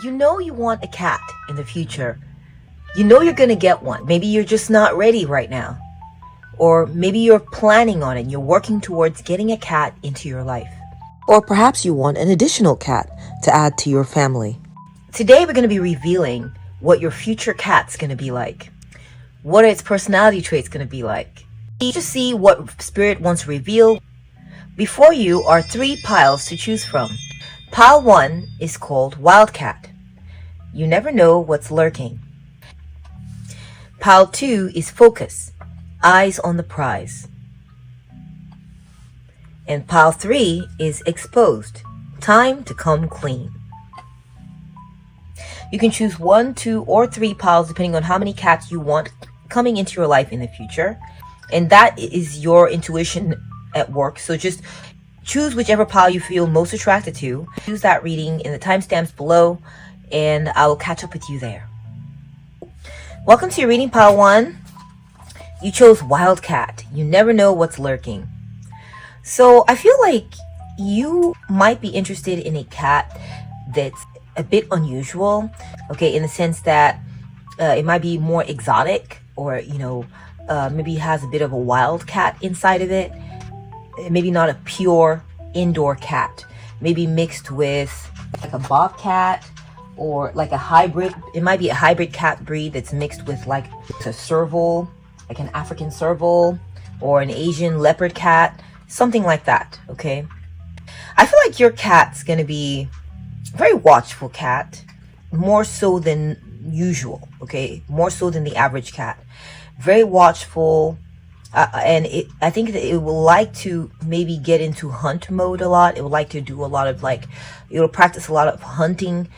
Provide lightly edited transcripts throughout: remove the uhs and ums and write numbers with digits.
You know you want a cat in the future. You know you're going to get one. Maybe you're just not ready right now. Or maybe you're planning on it. You're working towards getting a cat into your life. Or perhaps you want an additional cat to add to your family. Today we're going to be revealing what your future cat's going to be like. What are its personality traits going to be like? You just see what Spirit wants to reveal. Before you are 3 piles to choose from. Pile 1 is called Wildcat. You never know what's lurking. Pile 2 is Focus. Eyes on the prize. And pile 3 is Exposed. Time to come clean. You can choose 1, 2, or 3 piles depending on how many cats you want coming into your life in the future. And that is your intuition at work. So just choose whichever pile you feel most attracted to. Use that reading in the timestamps below, and I will catch up with you there. Welcome to your reading, pile 1. You chose Wildcat. You never know what's lurking. So I feel like you might be interested in a cat that's a bit unusual, okay, in the sense that it might be more exotic, or maybe has a bit of a wildcat inside of it. Maybe not a pure indoor cat, maybe mixed with like a bobcat or like a hybrid. It might be a hybrid cat breed that's mixed with like a serval, like an African serval, or an Asian leopard cat, something like that. Okay, I feel like your cat's gonna be a very watchful cat, more so than usual. Okay, more so than the average cat. Very watchful. And I think that it will like to maybe get into hunt mode a lot. It would like to do a lot of it'll practice a lot of hunting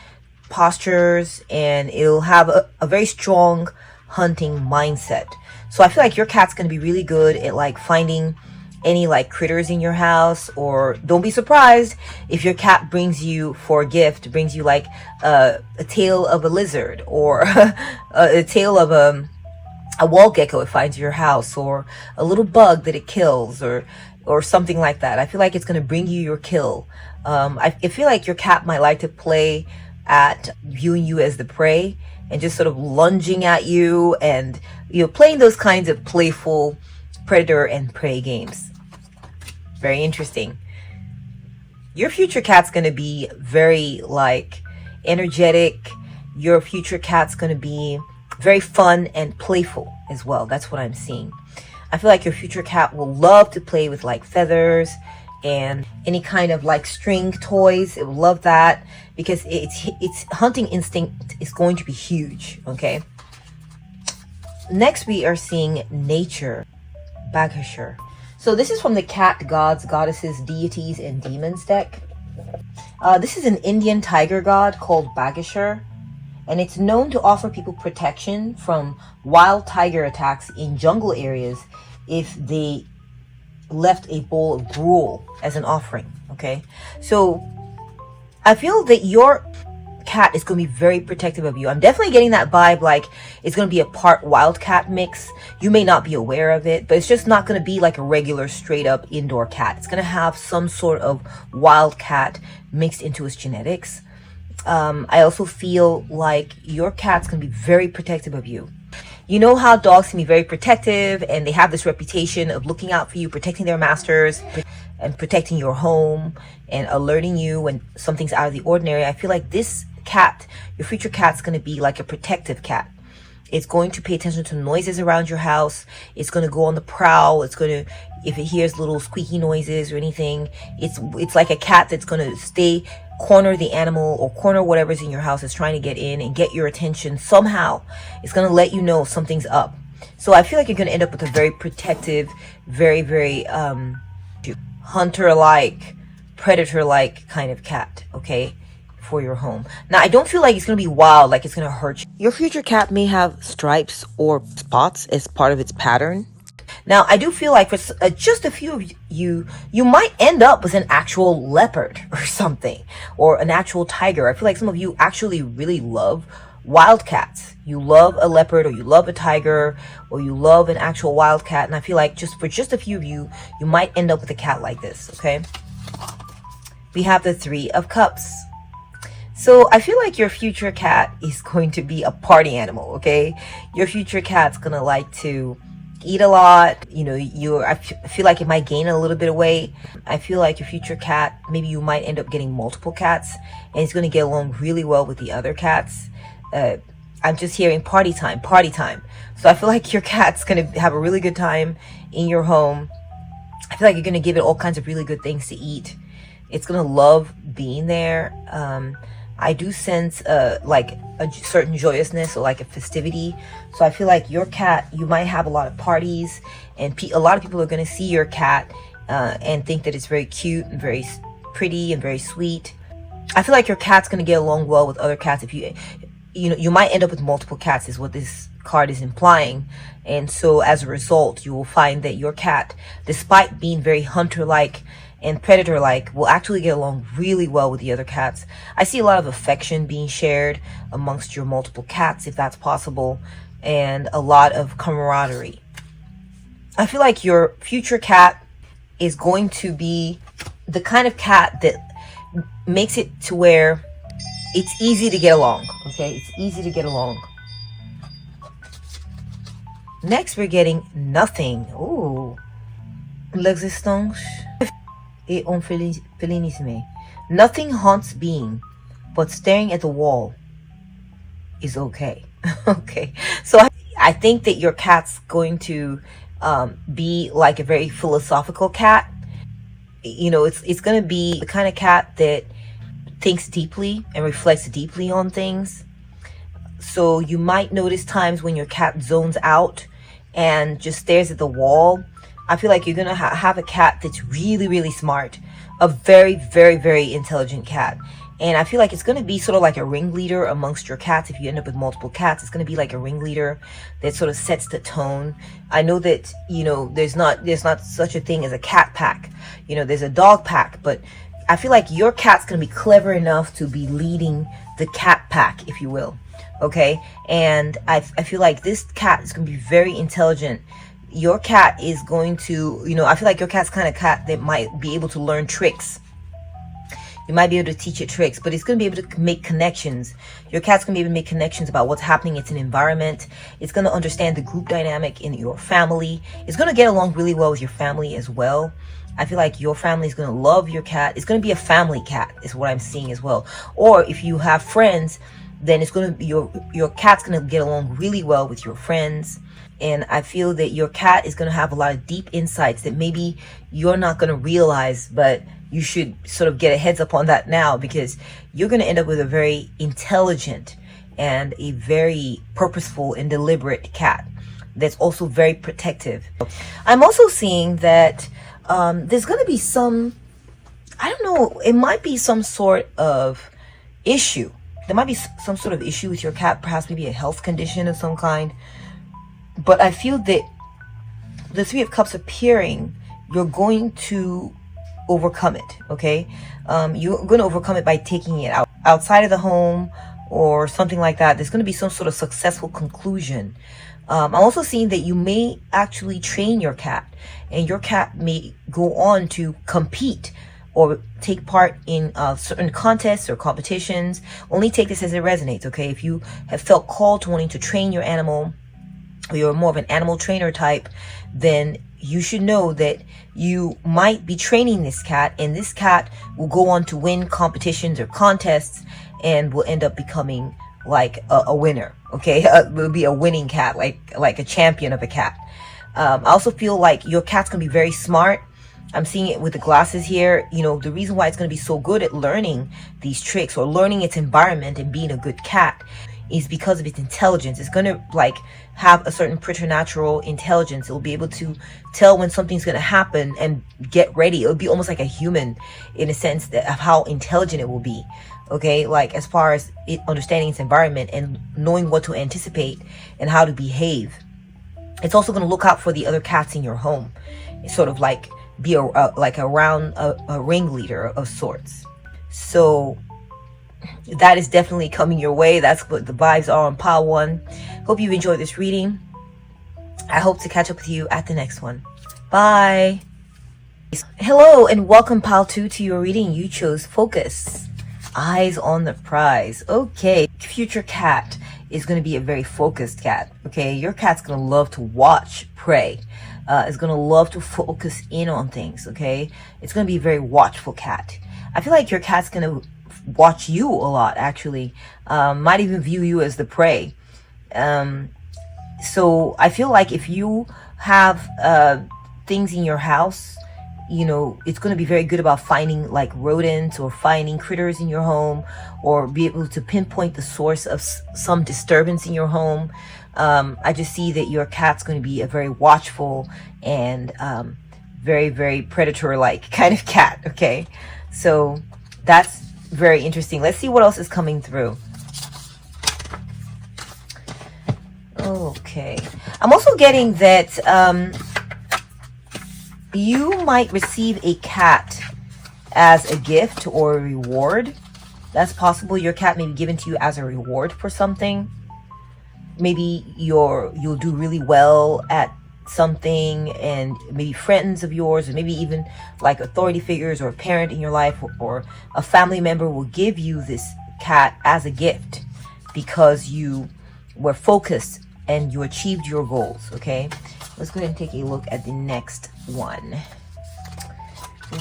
postures, and it'll have a very strong hunting mindset. So I feel like your cat's going to be really good at finding any critters in your house. Or don't be surprised if your cat brings you for a gift, brings you a tail of a lizard, or a tail of a wall gecko it finds in your house, or a little bug that it kills, or something like that. I feel like it's going to bring you your kill. I feel like your cat might like to play at viewing you as the prey and just sort of lunging at you, and playing those kinds of playful predator and prey games. Very interesting. Your future cat's going to be very energetic. Your future cat's going to be very fun and playful as well. That's what I'm seeing. I feel like your future cat will love to play with feathers and any kind of string toys. It will love that because its hunting instinct is going to be huge. Okay. Next, we are seeing Nature, Bagashar. So this is from the Cat Gods, Goddesses, Deities, and Demons deck. This is an Indian tiger god called Bagashar, and it's known to offer people protection from wild tiger attacks in jungle areas if they left a bowl of gruel as an offering. Okay, so I feel that your cat is going to be very protective of you. I'm definitely getting that vibe it's going to be a part wildcat mix. You may not be aware of it, but it's just not going to be a regular straight up indoor cat. It's going to have some sort of wildcat mixed into its genetics. I also feel like your cat's going to be very protective of you. You know how dogs can be very protective, and they have this reputation of looking out for you, protecting their masters, and protecting your home, and alerting you when something's out of the ordinary. I feel like this cat, your future cat's going to be like a protective cat. It's going to pay attention to noises around your house. It's going to go on the prowl. It's going to, if it hears little squeaky noises or anything, it's like a cat that's going to corner the animal, or corner whatever's in your house that's trying to get in and get your attention somehow. It's going to let you know something's up. So I feel like you're going to end up with a very protective, very, very hunter-like, predator-like kind of cat, okay, for your home. Now, I don't feel like it's going to be wild, it's going to hurt you. Your future cat may have stripes or spots as part of its pattern. Now, I do feel like for just a few of you, you might end up with an actual leopard or something, or an actual tiger. I feel like some of you actually really love wildcats. You love a leopard, or you love a tiger, or you love an actual wildcat. And I feel like for just a few of you, you might end up with a cat like this, okay? We have the 3 of Cups. So I feel like your future cat is going to be a party animal, okay? Your future cat's gonna like to eat a lot. You know, I feel like it might gain a little bit of weight. I feel like your future cat, maybe you might end up getting multiple cats, and it's gonna get along really well with the other cats. I'm just hearing party time, party time. So I feel like your cat's gonna have a really good time in your home. I feel like you're gonna give it all kinds of really good things to eat. It's gonna love being there. I do sense like a certain joyousness or like a festivity. So I feel like your cat, you might have a lot of parties, and a lot of people are gonna see your cat and think that it's very cute and very pretty and very sweet. I feel like your cat's gonna get along well with other cats. If you might end up with multiple cats, is what this card is implying. And so as a result, you will find that your cat, despite being very hunter-like and predator-like, will actually get along really well with the other cats. I see a lot of affection being shared amongst your multiple cats, if that's possible, and a lot of camaraderie. I feel like your future cat is going to be the kind of cat that makes it to where it's easy to get along, okay? It's easy to get along. Next, we're getting nothing. Ooh. L'existence est infelinisme. Nothing haunts being, but staring at the wall is okay. Okay. So I think that your cat's going to be like a very philosophical cat. You know, it's going to be the kind of cat that thinks deeply and reflects deeply on things. So you might notice times when your cat zones out and just stares at the wall. I feel like you're gonna have a cat that's really, really smart, a very, very, very intelligent cat. And I feel like it's gonna be sort of like a ringleader amongst your cats. If you end up with multiple cats, it's gonna be like a ringleader that sort of sets the tone. I know that, you know, there's not such a thing as a cat pack. You know, there's a dog pack, but I feel like your cat's gonna be clever enough to be leading the cat pack, if you will. Okay, and I feel like this cat is going to be very intelligent. Your cat is going to, you know, I feel like your cat's kind of cat that might be able to learn tricks. You might be able to teach it tricks, but it's going to be able to make connections. Your cat's going to be able to make connections about what's happening. It's an environment. It's going to understand the group dynamic in your family. It's going to get along really well with your family as well. I feel like your family is going to love your cat. It's going to be a family cat is what I'm seeing as well. Or if you have friends, then it's going to be your cat's going to get along really well with your friends. And I feel that your cat is going to have a lot of deep insights that maybe you're not going to realize, but you should sort of get a heads up on that now, because you're going to end up with a very intelligent and a very purposeful and deliberate cat that's also very protective. I'm also seeing that there's going to be some, I don't know, it might be some sort of issue. There might be some sort of issue with your cat, perhaps maybe a health condition of some kind. But I feel that the Three of Cups appearing, you're going to overcome it, okay? You're going to overcome it by taking it outside of the home or something like that. There's going to be some sort of successful conclusion. I'm also seeing that you may actually train your cat, and your cat may go on to compete or take part in certain contests or competitions. Only take this as it resonates, okay? If you have felt called to wanting to train your animal, or you're more of an animal trainer type, then you should know that you might be training this cat, and this cat will go on to win competitions or contests and will end up becoming like a winner, okay? Will be a winning cat, like a champion of a cat. I also feel like your cat's gonna be very smart. I'm seeing it with the glasses here. You know, the reason why it's going to be so good at learning these tricks or learning its environment and being a good cat is because of its intelligence. It's going to like have a certain preternatural intelligence. It'll be able to tell when something's going to happen and get ready. It'll be almost like a human in a sense of how intelligent it will be. Okay, like as far as it understanding its environment and knowing what to anticipate and how to behave. It's also going to look out for the other cats in your home. It's sort of like be like around a ringleader of sorts. So that is definitely coming your way. That's what the vibes are on pile 1. Hope you've enjoyed this reading. I hope to catch up with you at the next one. Bye. Hello and welcome pile 2 to your reading. You chose focus. Eyes on the prize. Okay, future cat is going to be a very focused cat. Okay, your cat's going to love to watch prey. Is going to love to focus in on things. Okay, it's going to be a very watchful cat. I feel like your cat's going to watch you a lot, actually. Might even view you as the prey. So I feel like if you have things in your house, it's going to be very good about finding like rodents or finding critters in your home, or be able to pinpoint the source of some disturbance in your home. I just see that your cat's going to be a very watchful and very, very predator-like kind of cat. Okay, so that's very interesting. Let's see what else is coming through. Okay, I'm also getting that you might receive a cat as a gift or a reward. That's possible. Your cat may be given to you as a reward for something. Maybe you'll do really well at something, and maybe friends of yours, or maybe even like authority figures or a parent in your life, or a family member will give you this cat as a gift because you were focused and you achieved your goals. Okay, let's go ahead and take a look at the next one.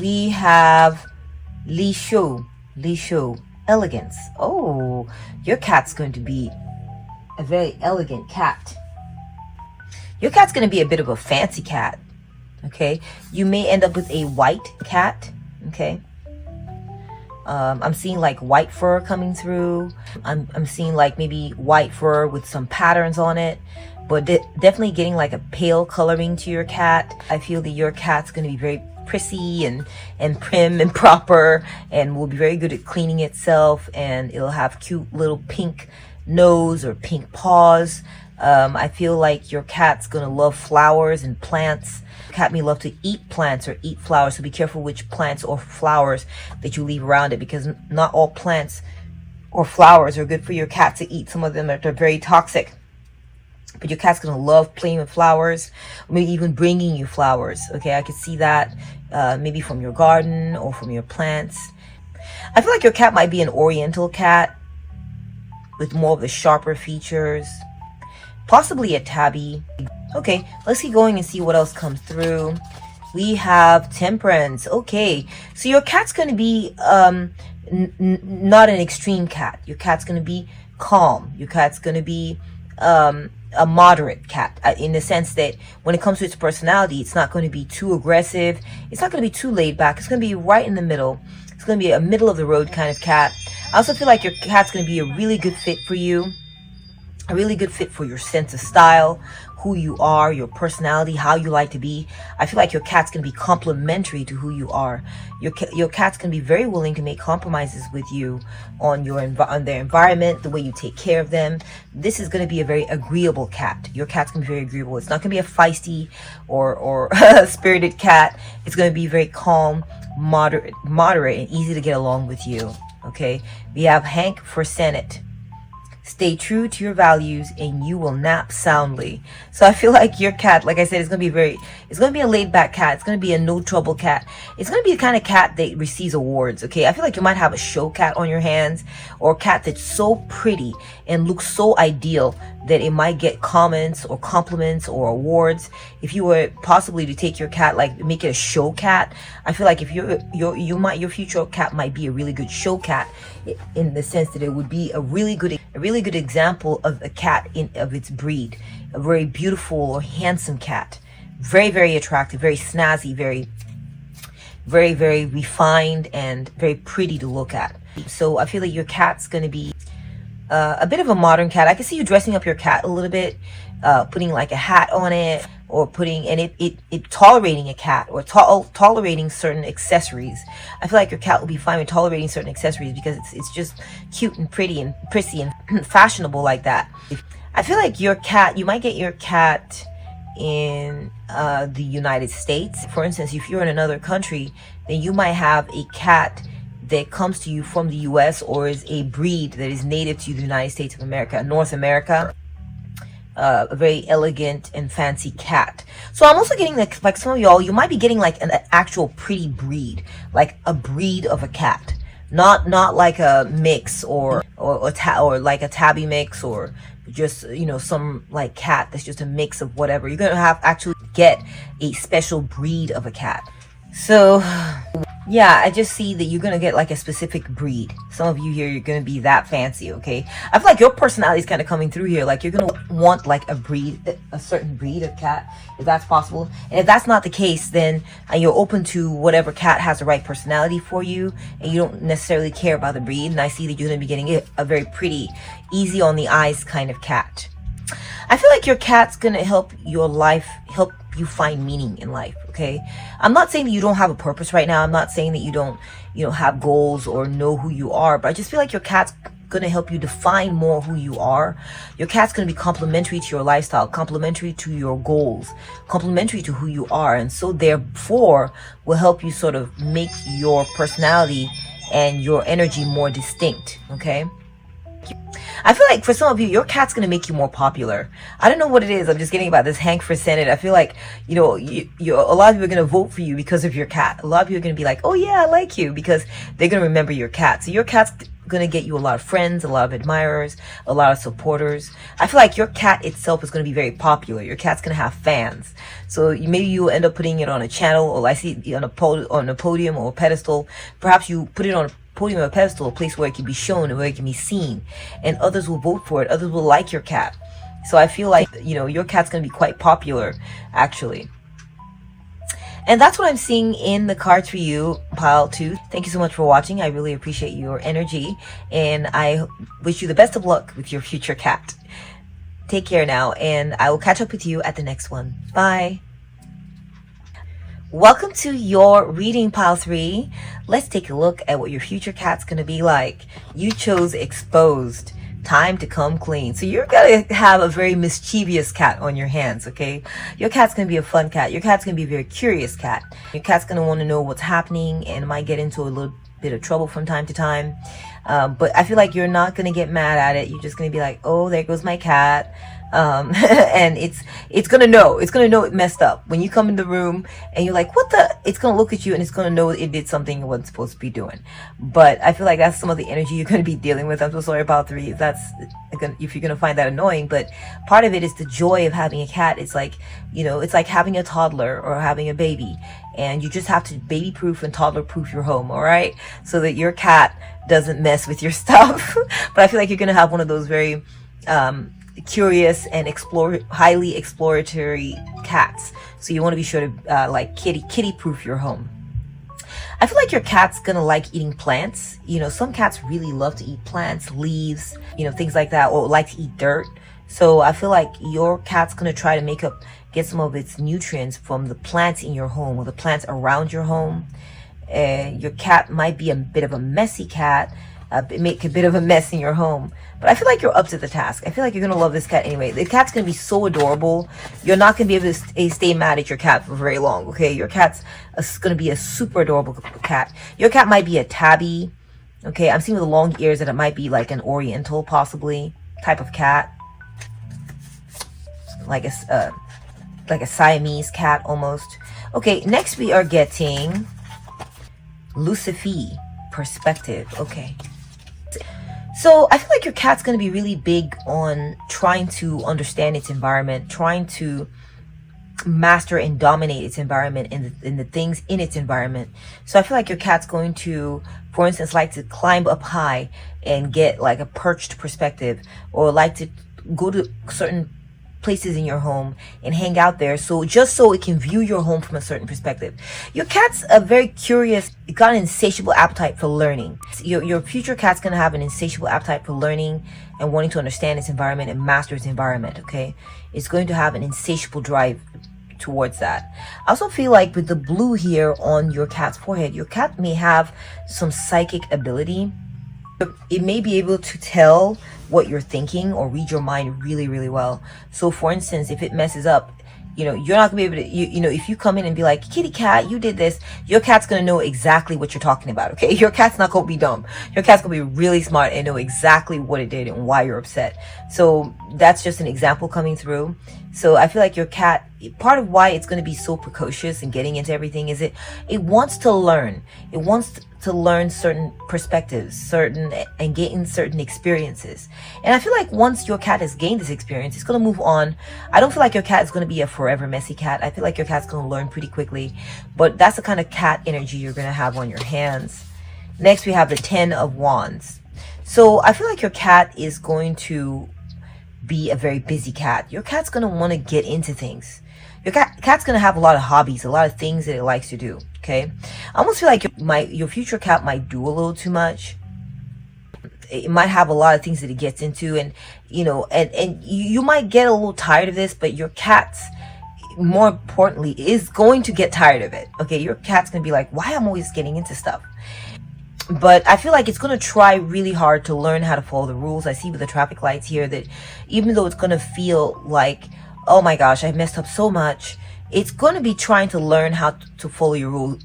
We have Li Shu, elegance. Oh, your cat's going to be a very elegant cat. Your cat's going to be a bit of a fancy cat. Okay, you may end up with a white cat. Okay, I'm seeing like white fur coming through. I'm seeing like maybe white fur with some patterns on it, but definitely getting like a pale coloring to your cat. I feel that your cat's going to be very prissy and prim and proper, and will be very good at cleaning itself, and it'll have cute little pink nose or pink paws. I feel like your cat's gonna love flowers and plants. Cat may love to eat plants or eat flowers, so be careful which plants or flowers that you leave around it, because not all plants or flowers are good for your cat to eat. Some of them are very toxic. But your cat's gonna love playing with flowers, maybe even bringing you flowers. Okay, I could see that maybe from your garden or from your plants. I feel like your cat might be an oriental cat with more of the sharper features, possibly a tabby. Okay, let's keep going and see what else comes through. We have temperance. Okay, so your cat's going to be not an extreme cat. Your cat's going to be calm. Your cat's going to be a moderate cat, in the sense that when it comes to its personality, it's not going to be too aggressive. It's not going to be too laid back. It's going to be right in the middle. It's going to be a middle of the road kind of cat. I also feel like your cat's going to be a really good fit for you, a really good fit for your sense of style, who you are, your personality, how you like to be. I feel like your cat's going to be complementary to who you are. Your cat's going to be very willing to make compromises with you on their environment, the way you take care of them. This is going to be a very agreeable cat. Your cat's going to be very agreeable. It's not going to be a feisty or spirited cat. It's going to be very calm, moderate, and easy to get along with you. Okay, we have Hank for Senate. Stay true to your values and you will nap soundly. So I feel like your cat, like I said, it's going to be a laid back cat. It's going to be a no trouble cat. It's going to be the kind of cat that receives awards. Okay, I feel like you might have a show cat on your hands, or a cat that's so pretty and looks so ideal that it might get comments or compliments or awards. If you were possibly to take your cat, like make it a show cat, I feel like if your future cat might be a really good show cat, in the sense that it would be a really good example of a cat of its breed, a very beautiful or handsome cat, very, very attractive, very snazzy, very, very, very refined, and very pretty to look at. So I feel like your cat's going to be a bit of a modern cat. I can see you dressing up your cat a little bit, putting like a hat on it, or it tolerating a cat, or tolerating certain accessories. I feel like your cat will be fine with tolerating certain accessories because it's just cute and pretty and prissy and fashionable like that. I feel like your cat, you might get your cat in the United States. For instance, if you're in another country, then you might have a cat that comes to you from the US, or is a breed that is native to the United States of America, North America. A very elegant and fancy cat. So I'm also getting like some of y'all, you might be getting like an actual pretty breed, like a breed of a cat. not like a mix or like a tabby mix, or just, you know, some like cat that's just a mix of whatever. You're gonna have actually get a special breed of a cat. So yeah, I just see that you're gonna get like a specific breed. Some of you here, you're gonna be that fancy, okay? I feel like your personality is kind of coming through here. Like you're gonna want like a breed, a certain breed of cat, if that's possible. And if that's not the case, then you're open to whatever cat has the right personality for you, and you don't necessarily care about the breed. And I see that you're gonna be getting a very pretty, easy on the eyes kind of cat. I feel like your cat's gonna help your life, help you find meaning in life, okay? I'm not saying that you don't have a purpose right now. I'm not saying that you don't, you know, have goals or know who you are, but I just feel like your cat's gonna help you define more who you are. Your cat's gonna be complementary to your lifestyle, complementary to your goals, complementary to who you are, and so therefore will help you sort of make your personality and your energy more distinct, okay? I feel like for some of you, your cat's gonna make you more popular. I don't know what it is. I'm just getting about this Hank for Senate. I feel like, you know, a lot of people are gonna vote for you because of your cat. A lot of people are gonna be like, oh yeah, I like you, because they're gonna remember your cat. So your cat's gonna get you a lot of friends, a lot of admirers, a lot of supporters. I feel like your cat itself is gonna be very popular. Your cat's gonna have fans. So maybe you'll end up putting it on a channel, or I see it on a podium or a pedestal. Perhaps you put it on a podium or a pedestal, a place where it can be shown and where it can be seen, and others will vote for it. Others will like your cat. So I feel like, you know, your cat's going to be quite popular, actually. And that's what I'm seeing in the cards for you, pile 2. Thank you so much for watching. I really appreciate your energy, and I wish you the best of luck with your future cat. Take care now, and I will catch up with you at the next one. Bye. Welcome to your reading, pile 3. Let's take a look at what your future cat's going to be like. You chose Exposed. Time to come clean. So you're going to have a very mischievous cat on your hands, okay? Your cat's going to be a fun cat. Your cat's going to be a very curious cat. Your cat's going to want to know what's happening and might get into a little bit of trouble from time to time. But I feel like you're not going to get mad at it. You're just going to be like, oh, there goes my cat. And it's gonna know it messed up when you come in the room and you're like, what the, it's gonna look at you and it's gonna know it did something it wasn't supposed to be doing. But I feel like that's some of the energy you're gonna be dealing with. I'm so sorry about 3 if you're gonna find that annoying, but part of it is the joy of having a cat. It's like, you know, it's like having a toddler or having a baby, and you just have to baby proof and toddler proof your home, all right, so that your cat doesn't mess with your stuff. But I feel like you're gonna have one of those very curious and highly exploratory cats, so you want to be sure to like kitty proof your home. I feel like your cat's gonna like eating plants. You know, some cats really love to eat plants, leaves, you know, things like that, or like to eat dirt. So I feel like your cat's gonna try to get some of its nutrients from the plants in your home or the plants around your home. Your cat might be a bit of a messy cat, make a bit of a mess in your home, but I feel like you're up to the task. I feel like you're gonna love this cat anyway. The cat's gonna be so adorable. You're not gonna be able to stay mad at your cat for very long, okay? Your cat's gonna be a super adorable cat. Your cat might be a tabby, okay? I'm seeing with the long ears that it might be like an oriental, possibly, type of cat, like a Siamese cat almost. Okay, next we are getting Lucifer perspective. Okay, so I feel like your cat's going to be really big on trying to understand its environment, trying to master and dominate its environment and the things in its environment. So I feel like your cat's going to, for instance, like to climb up high and get like a perched perspective, or like to go to certain places in your home and hang out there, so just so it can view your home from a certain perspective. Your cat's a very curious, it got an insatiable appetite for learning. Your future cat's gonna have an insatiable appetite for learning and wanting to understand its environment and master its environment, okay? It's going to have an insatiable drive towards that. I also feel like with the blue here on your cat's forehead, your cat may have some psychic ability. It may be able to tell what you're thinking or read your mind really, really well. So for instance, if it messes up, you know, you're not gonna be able to, you know, if you come in and be like, kitty cat, you did this, your cat's gonna know exactly what you're talking about, okay? Your cat's not gonna be dumb. Your cat's gonna be really smart and know exactly what it did and why you're upset. So that's just an example coming through. So I feel like your cat, part of why it's going to be so precocious and getting into everything is it wants to learn. It wants to learn certain perspectives, and gain certain experiences. And I feel like once your cat has gained this experience, it's going to move on. I don't feel like your cat is going to be a forever messy cat. I feel like your cat's going to learn pretty quickly, but that's the kind of cat energy you're going to have on your hands. Next, we have the 10 of Wands. So I feel like your cat is going to be a very busy cat. Your cat's going to want to get into things. Your cat's going to have a lot of hobbies, a lot of things that it likes to do, okay? I almost feel like your future cat might do a little too much. It might have a lot of things that it gets into, and, you know, and you might get a little tired of this, but your cat's, more importantly, is going to get tired of it, okay? Your cat's going to be like, why am I always getting into stuff? But I feel like it's going to try really hard to learn how to follow the rules. I see with the traffic lights here that even though it's going to feel like, oh my gosh, I messed up so much, it's going to be trying to learn how to follow your rules,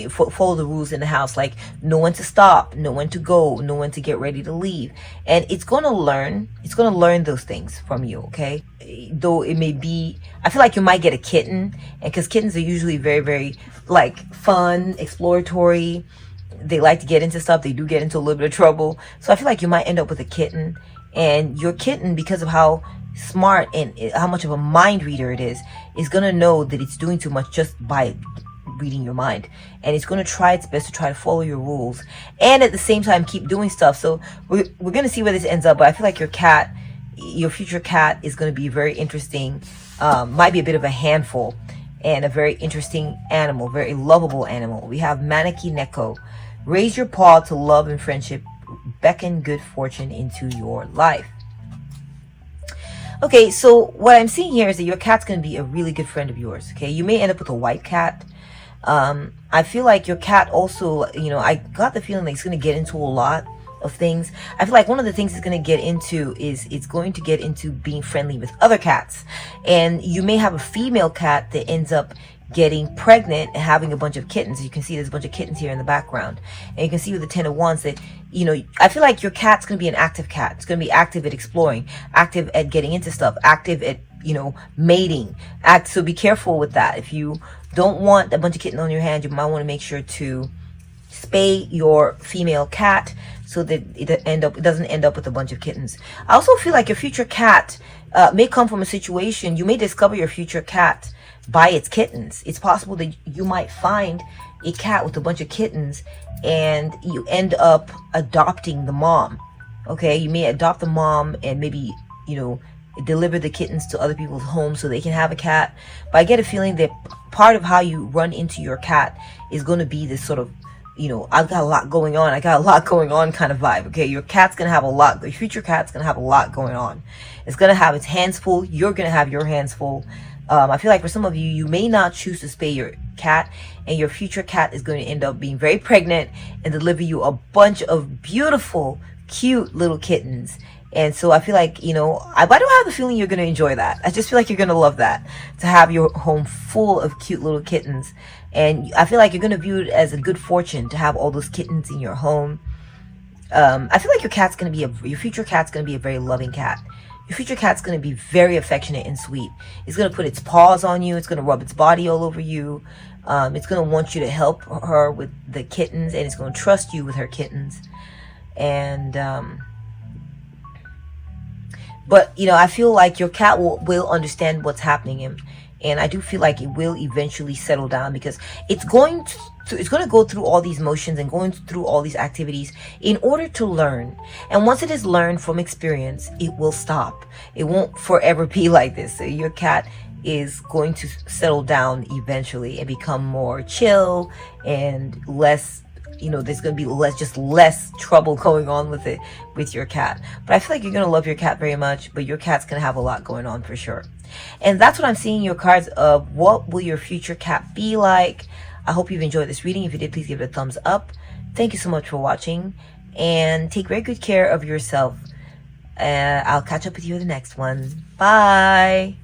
follow the rules in the house, like know when to stop, know when to go, know when to get ready to leave. And it's going to learn those things from you, okay? Though it may be, I feel like you might get a kitten, and because kittens are usually very, very like fun, exploratory. They like to get into stuff. They do get into a little bit of trouble. So I feel like you might end up with a kitten, and your kitten, because of how smart and how much of a mind reader it is going to know that it's doing too much just by reading your mind, and it's going to try its best to try to follow your rules and at the same time keep doing stuff. So we're going to see where this ends up, but I feel like your future cat is going to be very interesting, might be a bit of a handful, and a very interesting animal, very lovable animal. We have Maneki Neko. Raise your paw to love and friendship, beckon good fortune into your life. Okay, so what I'm seeing here is that your cat's going to be a really good friend of yours, okay? You may end up with a white cat. I feel like your cat also, you know, I got the feeling that it's going to get into a lot of things. I feel like one of the things it's going to get into is it's going to get into being friendly with other cats. And you may have a female cat that ends up getting pregnant and having a bunch of kittens. You can see there's a bunch of kittens here in the background, and you can see with the 10 of Wands that, you know, I feel like your cat's going to be an active cat. It's going to be active at exploring, active at getting into stuff, active at, you know, mating. So be careful with that. If you don't want a bunch of kittens on your hand, you might want to make sure to spay your female cat so that it doesn't end up with a bunch of kittens. I also feel like your future cat may come from a situation, you may discover your future cat by its kittens. It's possible that you might find a cat with a bunch of kittens and you end up adopting the mom. Okay, you may adopt the mom and maybe, you know, deliver the kittens to other people's homes so they can have a cat. But I get a feeling that part of how you run into your cat is going to be this sort of, you know, I've got a lot going on, kind of vibe. Okay, your cat's gonna have a lot, your future cat's gonna have a lot going on. It's gonna have its hands full, you're gonna have your hands full. I feel like for some of you, you may not choose to spay your cat, and your future cat is going to end up being very pregnant and deliver you a bunch of beautiful, cute little kittens. And so I feel like, you know, I don't have the feeling you're going to enjoy that. I just feel like you're going to love that, to have your home full of cute little kittens. And I feel like you're going to view it as a good fortune to have all those kittens in your home. I feel like your future cat's going to be a very loving cat. Your future cat's going to be very affectionate and sweet. It's going to put its paws on you. It's going to rub its body all over you. It's going to want you to help her with the kittens, and it's going to trust you with her kittens. And, but, you know, I feel like your cat will understand what's happening. And I do feel like it will eventually settle down, because it's going to go through all these motions and going through all these activities in order to learn. And once it has learned from experience, it will stop. It won't forever be like this. So your cat is going to settle down eventually and become more chill and less, you know, there's going to be less trouble going on with your cat. But I feel like you're going to love your cat very much, but your cat's going to have a lot going on for sure. And that's what I'm seeing in your cards of what will your future cat be like. I hope you've enjoyed this reading. If you did, please give it a thumbs up. Thank you so much for watching, and take very good care of yourself. I'll catch up with you in the next one. Bye.